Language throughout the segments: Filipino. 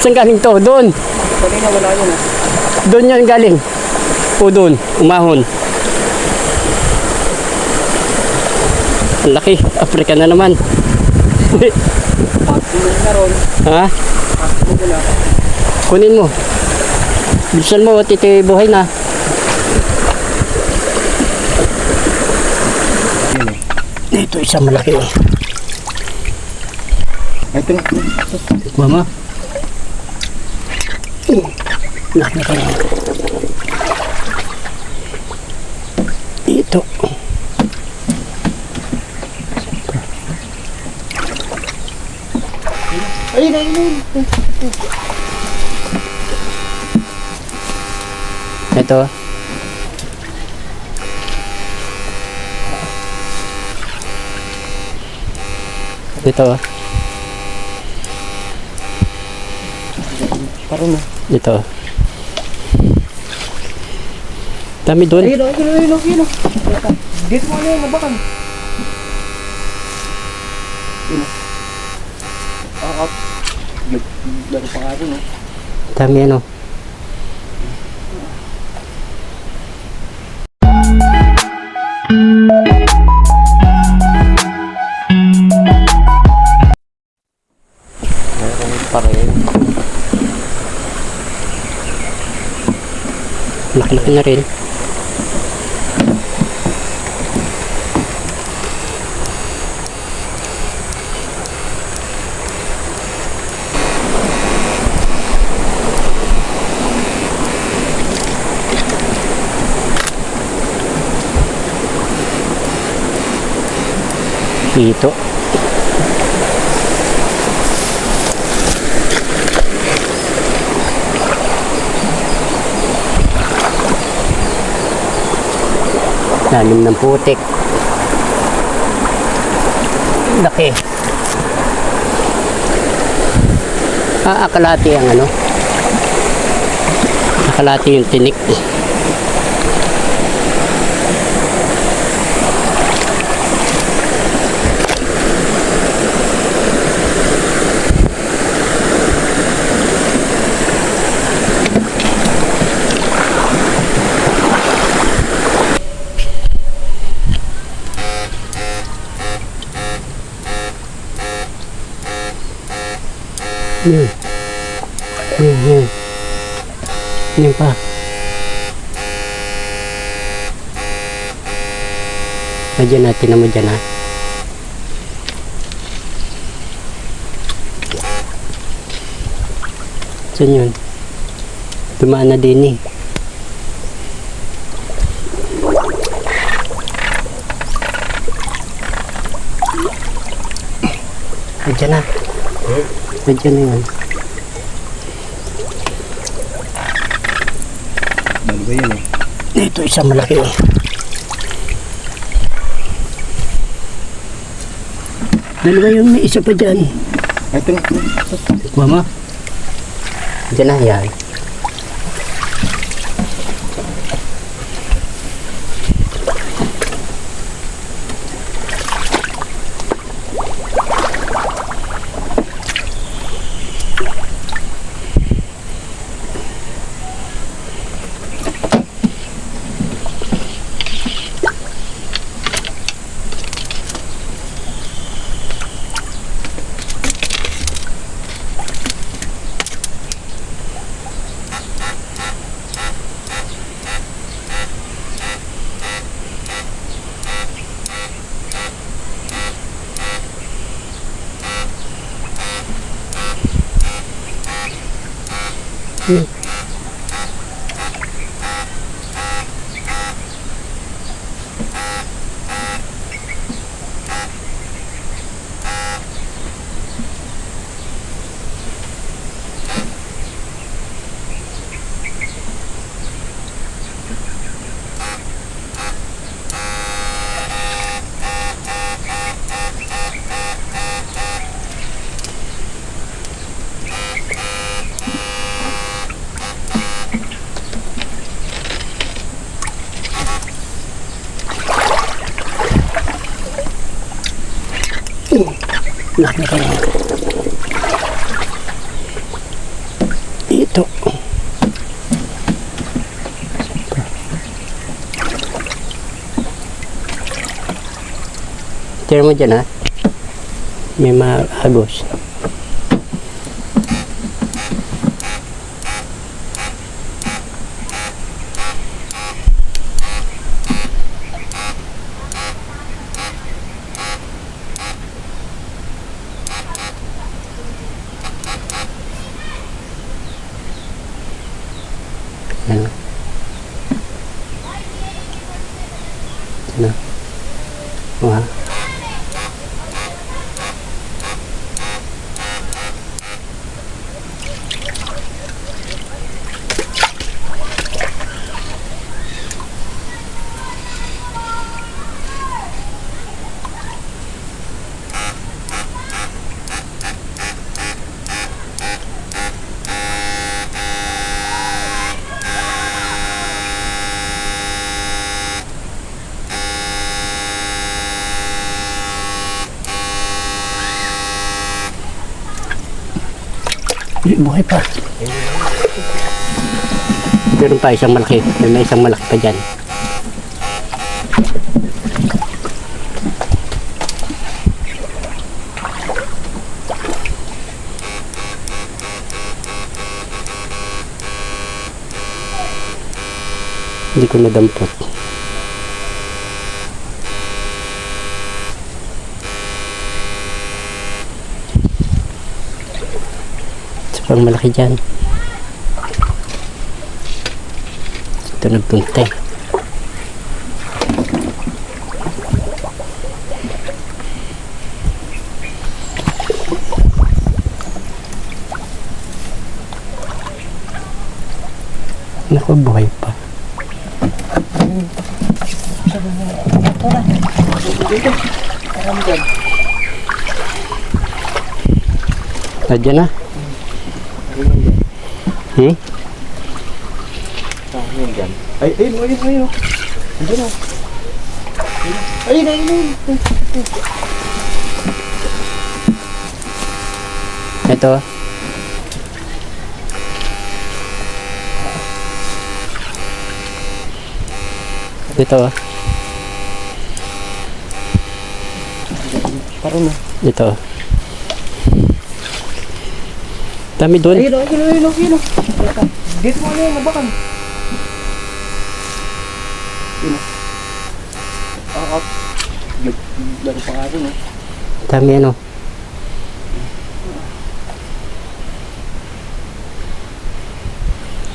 Saan galing to? Doon. Kanina wala yun ah. Doon yan galing. O doon, umahon. Ang laki, Africa na naman. Pagkunin na ron. Ha? Pagkunin ko na. Kunin mo. Bilisan mo, titibuhay na. Ito isang malaki. Ito na. Mama. Laki na kayo. Ito. Ayun, ayun. Ito. Ito. Parang na. Ito. Dami doon. Ayun, ayun, ayun, ayun. Dito mo na yun, nabakan. Yun. Out. Laro pa nga rin, no? Dami ano. Meron pa rin. Laki-laki na rin. Ito. Lalim ng putik. Laki. Akalati ang ano. Akalati yung tinik. Yan pa. Madyan natin na madyan ha. Saan yun? Dumaan na din eh. Madyan na. Madyan na yan. Dalawa yun eh. Ito isang malaki eh. Dalawa yung may isa pa dyan. Ito na. Mama. Dyan na yan. Laki na kayo. Ito. Tira mo dyan ha. May maagos. Ano? Ano? Wah. Buhay pa. Meron pa isang malaki. May isang malaki pa dyan. Hindi ko nadampot. Pang malaki dyan. Ito nagpunta eh. Naku, buhay pa. Nandiyan na. Ayun. Ayun. Andun o. Ayun. Ito. Ito. Parang na. Ito. Dami doon. Ayun. Dito mo na yun, nabakan. Yun. Out. Laro pa nga rin, Dami ano.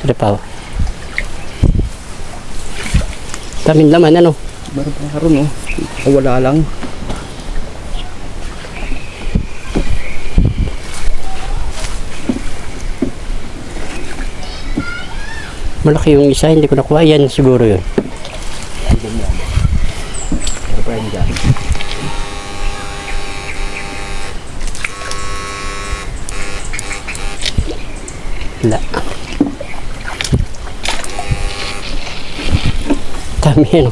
Ano pa? Daming laman ano. Laro pa nga rin, wala lang. Malaki yung isa, hindi ko nakuha. Yan siguro yun. Laro pa yan dyan. Wala. Dami ano.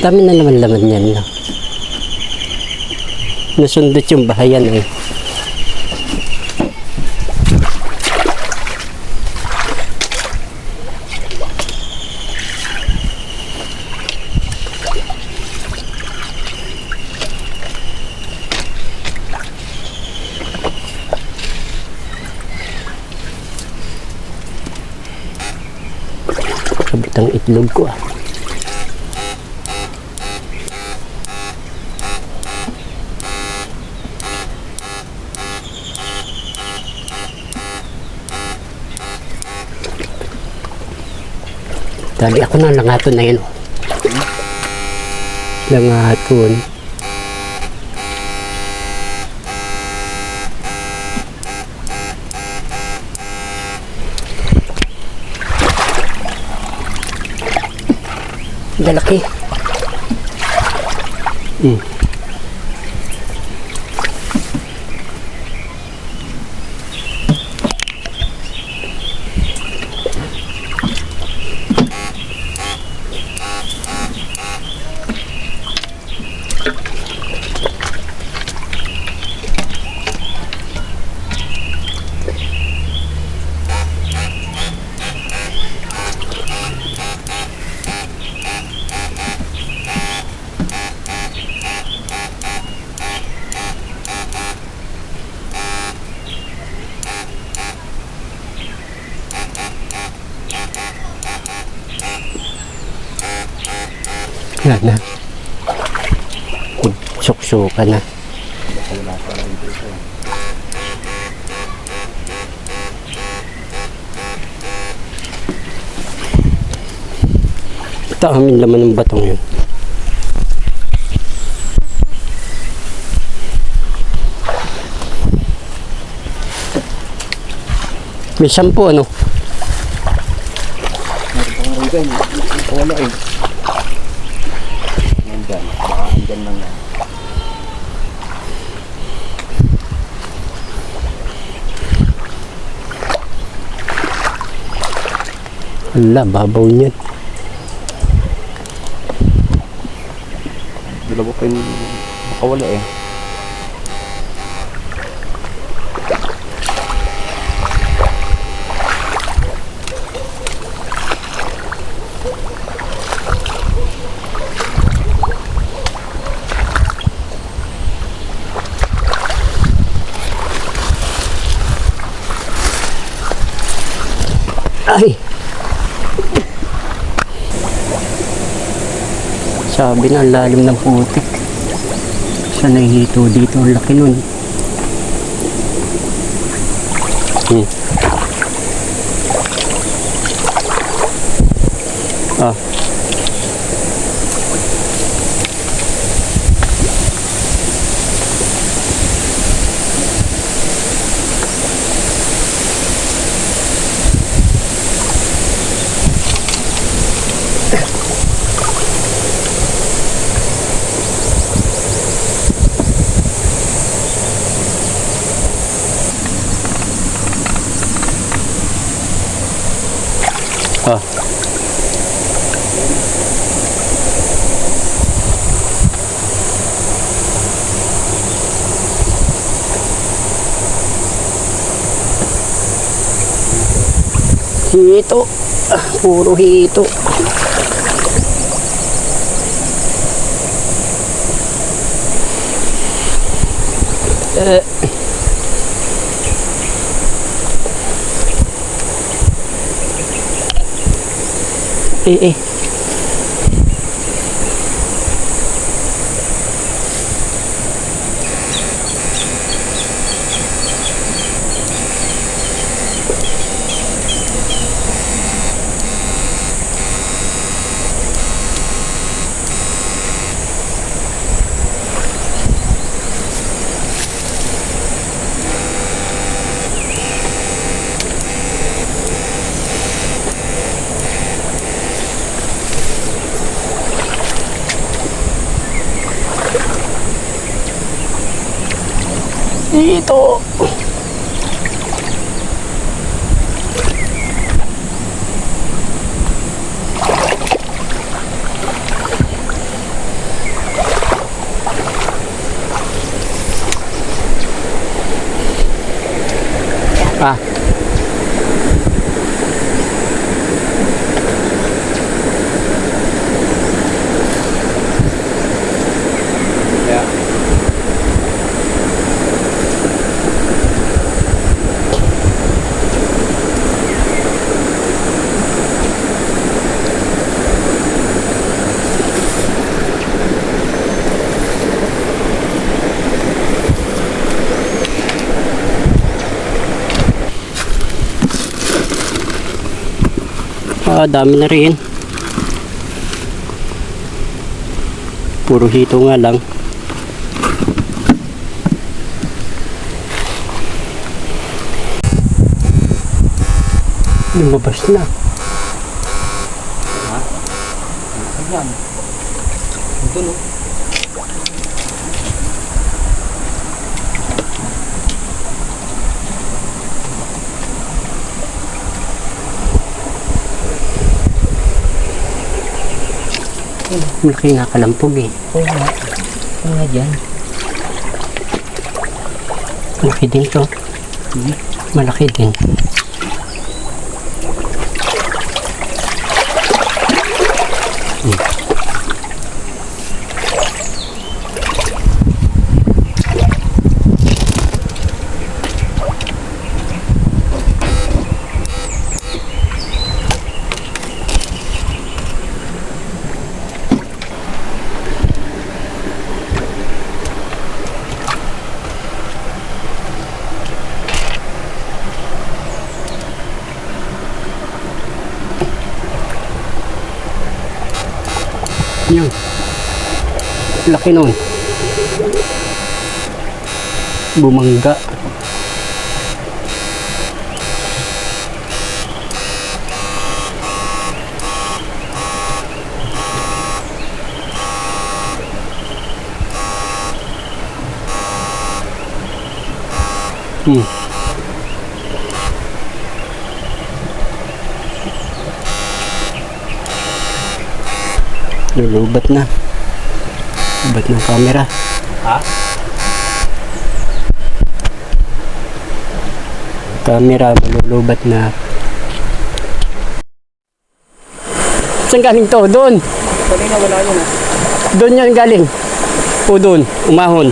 Dami na naman laman yan. No? Nasundot yung bahayan eh. Kabit ang itlog ko ah. Dali ako na langaton na yun. Langaton. Dalaki. Yan na. Suksok-suka na. Wala pa rin dito. Ito amin laman ng batong yun. May shampoo ano? Meron pa nga rin dyan. Wala eh. Nandyan. Baka andyan lang yan. Ala, babaw niyan. Dalawa pa yung makawala eh. Ay! Sabi na, ang lalim ng putik. Saan nahihito dito? Ang laki nun. Ah. Ah. Hito. Puro hito. Eh. Dito. Ah. Kaya, Ah, dami na rin. Puro hito nga lang. Lumabas na. ayan. Ito no. Malaki nga kalampog eh. Oo nga. Oo nga dyan. Malaki din to. Malaki din. Yan. Laki nun. Bumangga. Lulubat na. Lubat ng camera. Ha? Camera malulubat na. Saan galing to? Doon. Kanina wala yun ah. Doon yan galing. O doon. Umahon.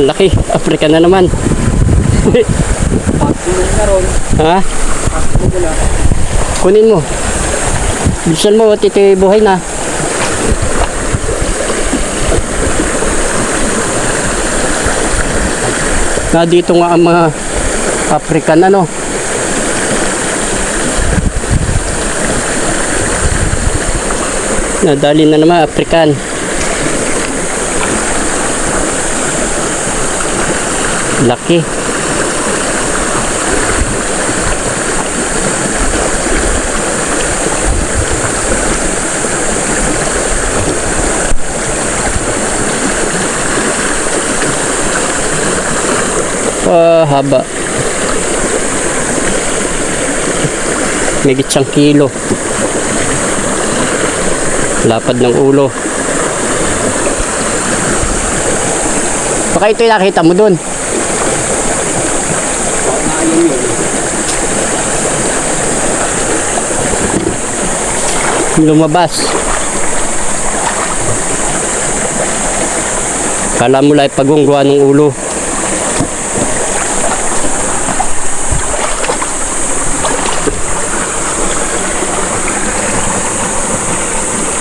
Ang laki. Africa na naman. Pagkulong na ron. Ha? Pagkulong na. Kunin mo. Bilisan mo. Titibuhay na. Dito nga ang mga African ano. Nadali na naman African. Laki. Haba. May gitsang kilo. Lapad ng ulo. Baka ito yung nakita mo dun. Lumabas. Kala mo lang pagungguan ng ulo.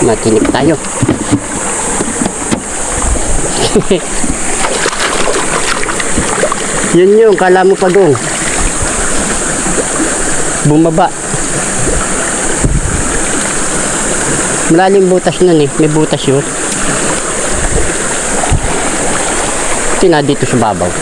Matinik tayo. Yun yung kala mo pagong. Bumaba. Malalim butas nun eh. May butas yun. Tina dito sa babaw.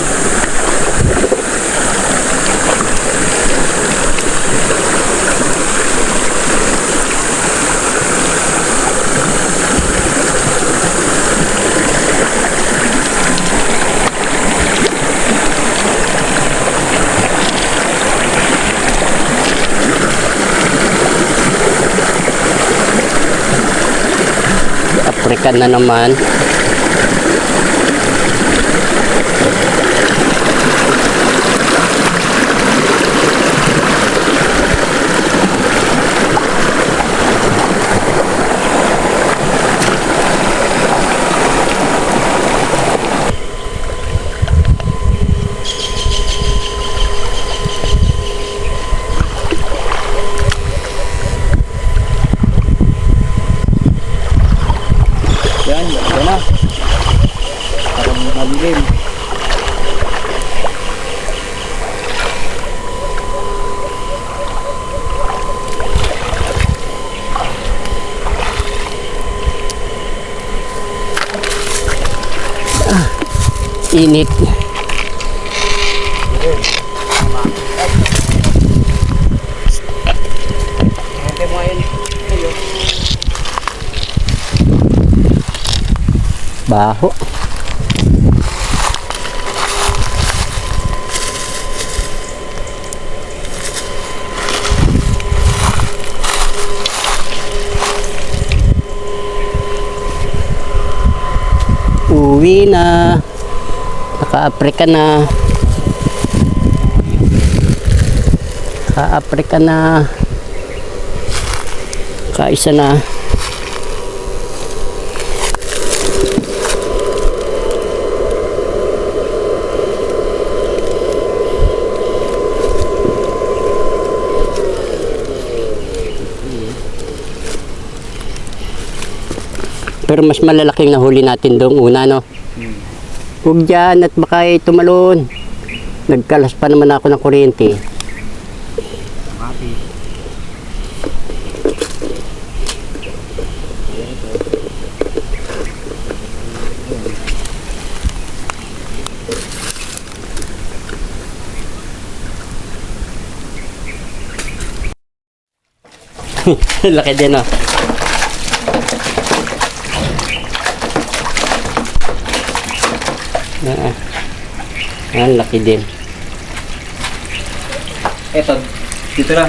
African na naman. Yan na. Parang malilim. Init. Hintay mo yan. Baho. Uwi na. Naka-Africa na. Naka-Africa na. Kaisa na. Pero mas malalaking nahuli natin doong una, no? Huwag dyan at baka tumalon. Nagkalas pa naman ako ng kuryente. Laki din oh. Laki din. Eto, dito na.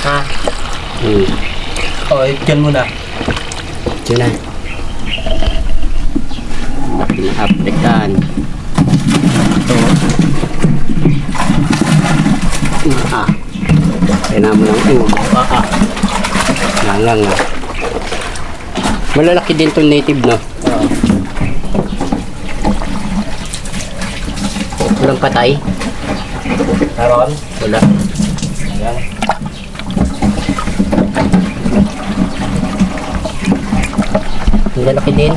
Ha? O, dyan muna. Ito na. Laki ng African. Ito. Kailangan mo lang imo. Langang ah. Malalaki din itong native, no? Walang patay? Meron? Wala. Ayan. Malalaki din.